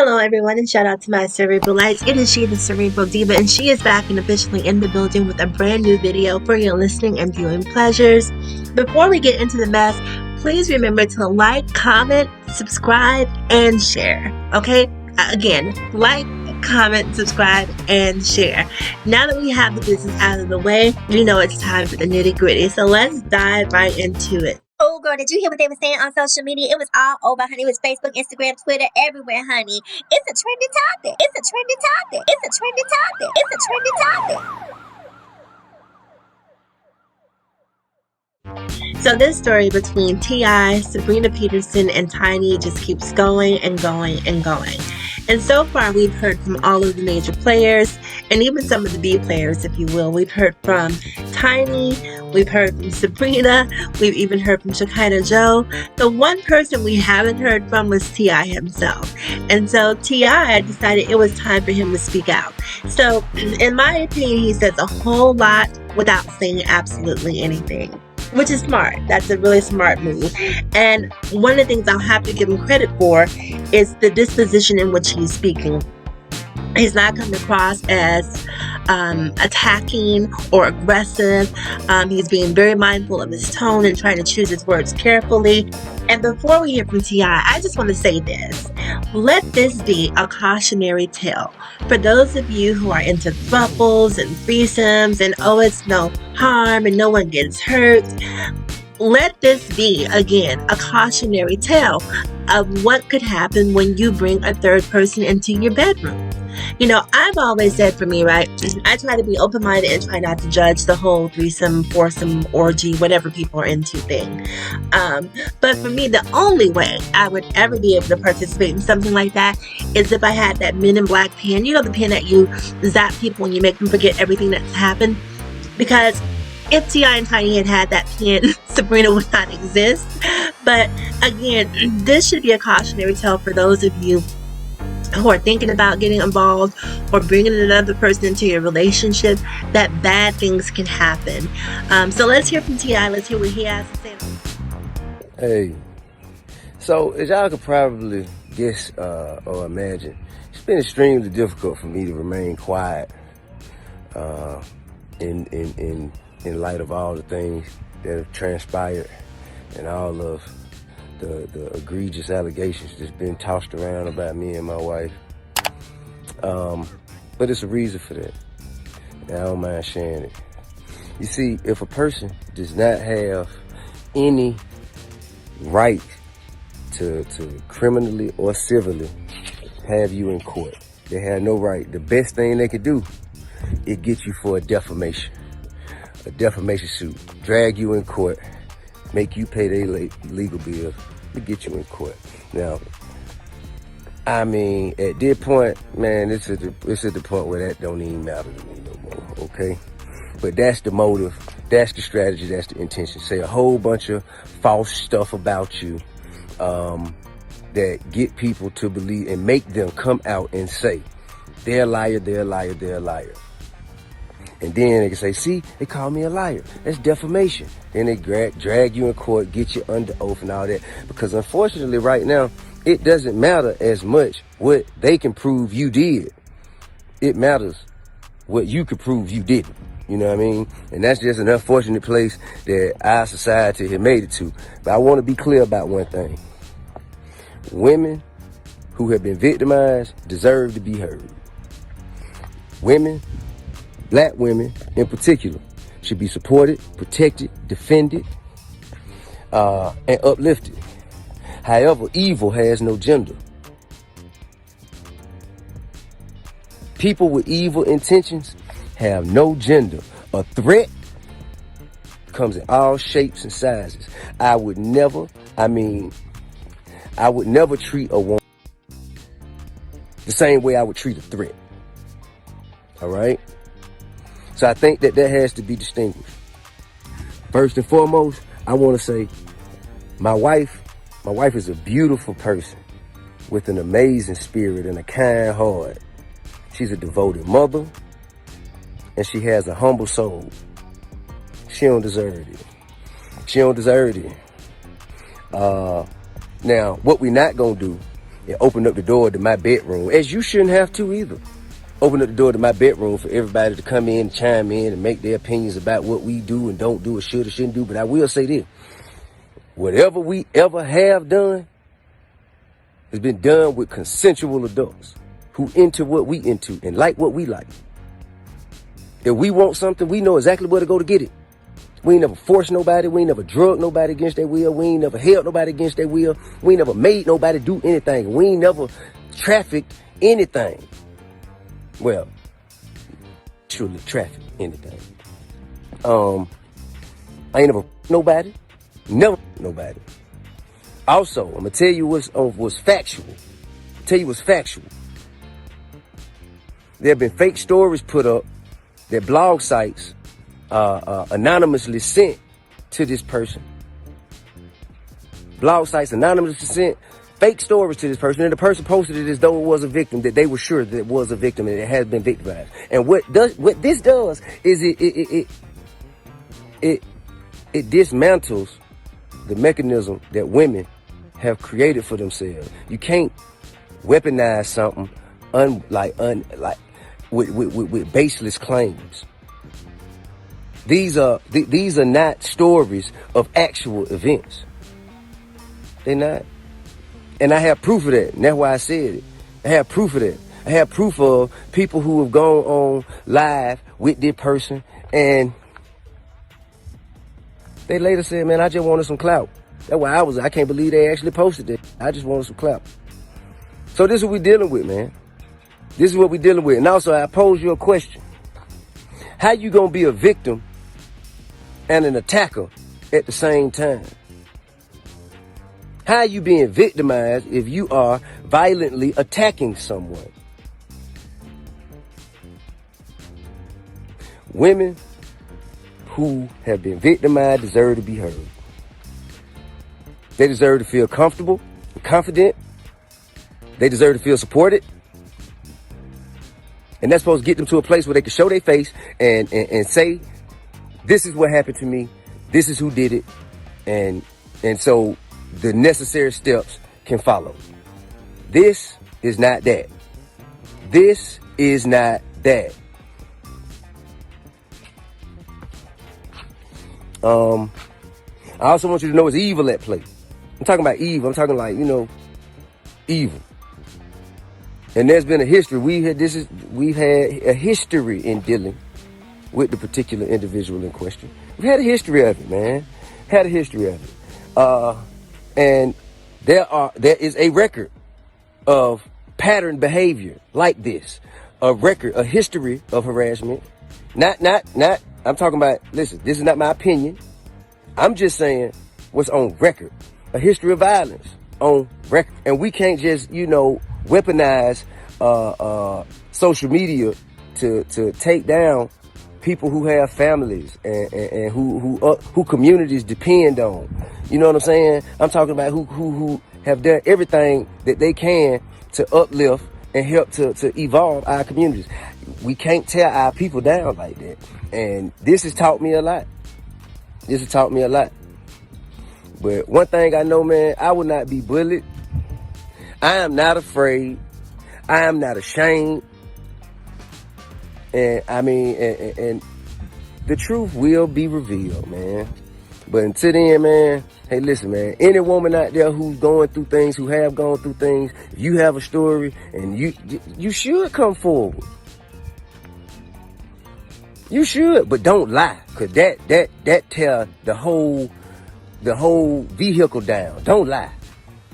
Hello, everyone, and shout out to my Cerebral Lights. It is she, the Cerebral Diva, and she is back and officially in the building with a brand new video for your listening and viewing pleasures. Before we get into the mess, please remember to like, comment, subscribe, and share. Okay? Again, like, comment, subscribe, and share. Now that we have the business out of the way, you know it's time for the nitty gritty. So let's dive right into it. Oh, girl, did you hear what they were saying on social media? It was all over, honey. It was Facebook, Instagram, Twitter, everywhere, honey. It's a trending topic. It's a trending topic. It's a trending topic. It's a trending topic. So this story between T.I., Sabrina Peterson, and Tiny just keeps going and going and going. And so far, we've heard from all of the major players and even some of the B players, if you will. We've heard from Tiny, we've heard from Sabrina, we've even heard from Shekinah Joe. The one person we haven't heard from was T.I. himself. And so T.I. decided it was time for him to speak out. So in my opinion, he says a whole lot without saying absolutely anything, which is smart. That's a really smart move. And one of the things I'll have to give him credit for is the disposition in which he's speaking. He's not coming across as attacking or aggressive. He's being very mindful of his tone and trying to choose his words carefully. And before we hear from T.I., I just want to say this. Let this be a cautionary tale for those of you who are into thruples and threesomes and it's no harm and no one gets hurt. Let this be, again, a cautionary tale of what could happen when you bring a third person into your bedroom. You know, I've always said for me, right, I try to be open-minded and try not to judge the whole threesome, foursome, orgy, whatever people are into thing. But for me, the only way I would ever be able to participate in something like that is if I had that Men in Black pen. You know, the pen that you zap people and you make them forget everything that's happened? Because if T.I. and Tiny had that pen, Sabrina would not exist. But again, this should be a cautionary tale for those of you who are thinking about getting involved or bringing another person into your relationship, that bad things can happen. So let's hear from T.I. Let's hear what he has to say. Hey, so as y'all could probably guess or imagine, it's been extremely difficult for me to remain quiet in light of all the things that have transpired and all of the egregious allegations that's been tossed around about me and my wife. But it's a reason for that, and I don't mind sharing it. You see, if a person does not have any right to criminally or civilly have you in court, they have no right. The best thing they could do is get you for a defamation suit, drag you in court, make you pay their legal bills to get you in court. Now, I mean, at this point, man, it's at the point where that don't even matter to me no more, okay? But that's the motive, that's the strategy, that's the intention. Say a whole bunch of false stuff about you that get people to believe and make them come out and say, they're a liar, they're a liar, they're a liar. And then they can say, see, they call me a liar. That's defamation. Then they drag you in court, get you under oath and all that. Because unfortunately right now, it doesn't matter as much what they can prove you did. It matters what you can prove you didn't. You know what I mean? And that's just an unfortunate place that our society has made it to. But I want to be clear about one thing. Women who have been victimized deserve to be heard. Women, Black women in particular, should be supported, protected, defended, and uplifted. However, evil has no gender. People with evil intentions have no gender. A threat comes in all shapes and sizes. I would never treat a woman the same way I would treat a threat. All right? So I think that has to be distinguished. First and foremost, I want to say my wife is a beautiful person with an amazing spirit and a kind heart. She's a devoted mother and she has a humble soul. She don't deserve it. She don't deserve it. Now, what we're not going to do and opened up the door to my bedroom, as you shouldn't have to either. Open up the door to my bedroom for everybody to come in, chime in, and make their opinions about what we do and don't do or should or shouldn't do. But I will say this: whatever we ever have done has been done with consensual adults who into what we into and like what we like. If we want something, we know exactly where to go to get it. We ain't never forced nobody. We ain't never drugged nobody against their will. We ain't never held nobody against their will. We ain't never made nobody do anything. We ain't never trafficked anything. Well, truly trafficked anything. I ain't never nobody. Never nobody. Also, I'm gonna tell you what's factual. Tell you what's factual. There have been fake stories put up that blog sites anonymously sent to this person. Blog sites anonymously sent fake stories to this person, and the person posted it as though it was a victim, that they were sure that it was a victim and it has been victimized. And what this does is it dismantles the mechanism that women have created for themselves. You can't weaponize something with baseless claims. These are not stories of actual events. They're not. And I have proof of that. And that's why I said it. I have proof of that. I have proof of people who have gone on live with this person and they later said, man, I just wanted some clout. That's why I can't believe they actually posted it. I just wanted some clout. So this is what we're dealing with, man. This is what we're dealing with. And also I pose you a question. How you gonna be a victim and an attacker at the same time? How are you being victimized if you are violently attacking someone? Women who have been victimized deserve to be heard. They deserve to feel comfortable and confident. They deserve to feel supported. And that's supposed to get them to a place where they can show their face and say, this is what happened to me. This is who did it. And so the necessary steps can follow. This is not that. This is not that. I also want you to know it's evil at play. I'm talking about evil. I'm talking like, evil. And there's been a history. We've had a history in dealing with the particular individual in question. We've had a history of it, man. Had a history of it. And there is a record of pattern behavior like this. A history of harassment. Not, I'm talking about, listen, this is not my opinion. I'm just saying what's on record. A history of violence on record. And we can't just, weaponize social media to take down people who have families and who communities depend on. You know what I'm saying? I'm talking about who have done everything that they can to uplift and help to evolve our communities. We can't tear our people down like that. And this has taught me a lot. But one thing I know, man, I will not be bullied. I am not afraid. I am not ashamed. And and the truth will be revealed, man. But until then, man, hey, listen, man, any woman out there who's going through things, who have gone through things, if you have a story, and you should come forward. You should, but don't lie, cause that tear the whole vehicle down. Don't lie.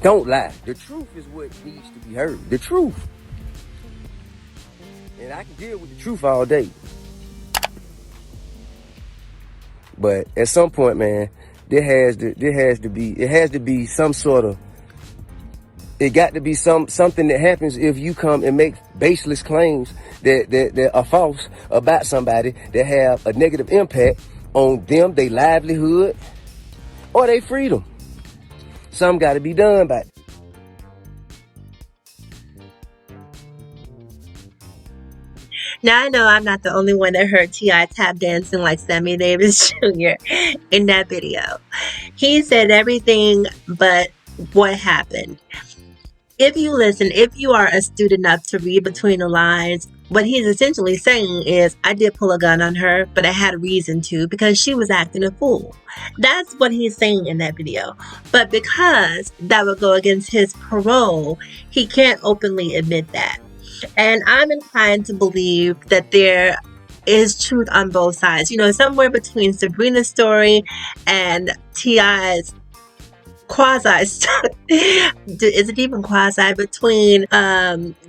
The truth is what needs to be heard. The truth. And I can deal with the truth all day. But at some point, man, it has to be some sort of, it got to be something that happens if you come and make baseless claims that are false about somebody that have a negative impact on them, their livelihood, or their freedom. Something got to be done about it. Now I know I'm not the only one that heard T.I. tap dancing like Sammy Davis Jr. in that video. He said everything but what happened. If you listen, if you are astute enough to read between the lines, what he's essentially saying is, I did pull a gun on her, but I had a reason to because she was acting a fool. That's what he's saying in that video. But because that would go against his parole, he can't openly admit that. And I'm inclined to believe that there is truth on both sides. You know, somewhere between Sabrina's story and T.I.'s quasi story. Is it even quasi? Between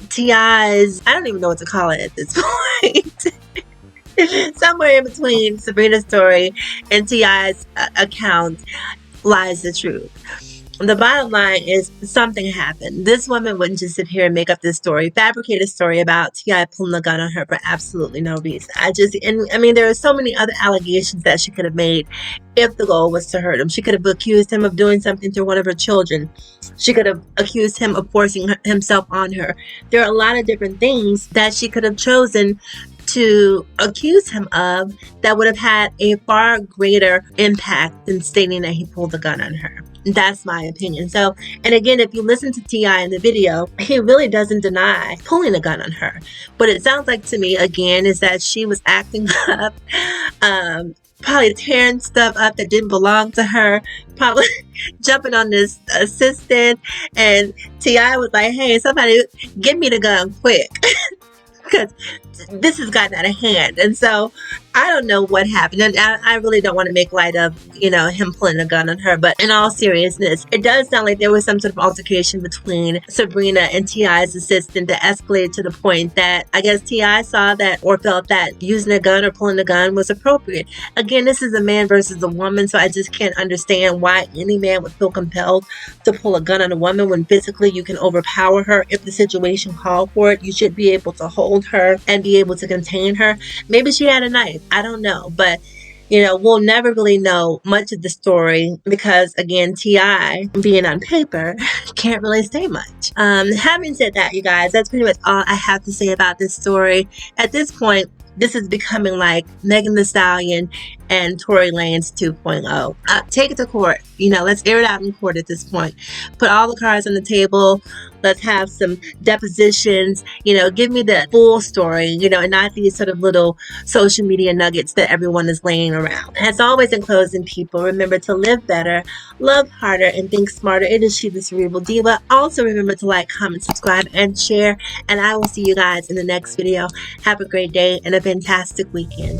T.I.'s, I don't even know what to call it at this point. Somewhere in between Sabrina's story and T.I.'s account lies the truth. The bottom line is something happened. This woman wouldn't just sit here and make up this story, fabricate a story about T.I. pulling a gun on her for absolutely no reason. There are so many other allegations that she could have made if the goal was to hurt him. She could have accused him of doing something to one of her children. She could have accused him of forcing himself on her. There are a lot of different things that she could have chosen to accuse him of that would have had a far greater impact than stating that he pulled the gun on her. That's my opinion. So, and again, if you listen to T.I. in the video, he really doesn't deny pulling a gun on her. What it sounds like to me, again, is that she was acting up, probably tearing stuff up that didn't belong to her, probably jumping on this assistant, and T.I. was like, hey, somebody give me the gun quick. Because this has gotten out of hand. And so I don't know what happened. And I really don't want to make light of, him pulling a gun on her. But in all seriousness, it does sound like there was some sort of altercation between Sabrina and T.I.'s assistant that escalated to the point that I guess T.I. saw that or felt that using a gun or pulling a gun was appropriate. Again, this is a man versus a woman, so I just can't understand why any man would feel compelled to pull a gun on a woman when physically you can overpower her. If the situation called for it, you should be able to hold her and be able to contain her. Maybe she had a knife. I don't know. But, we'll never really know much of the story because, again, T.I., being on paper, can't really say much. Having said that, you guys, that's pretty much all I have to say about this story. At this point, this is becoming like Megan Thee Stallion and Tory Lanez 2.0. Take it to court. Let's air it out in court at this point. Put all the cards on the table. Let's have some depositions. Give me the full story, and not these sort of little social media nuggets that everyone is laying around. As always, in closing, people, remember to live better, love harder, and think smarter. It is She, the Cerebral Diva. Also, remember to like, comment, subscribe, and share. And I will see you guys in the next video. Have a great day and a fantastic weekend.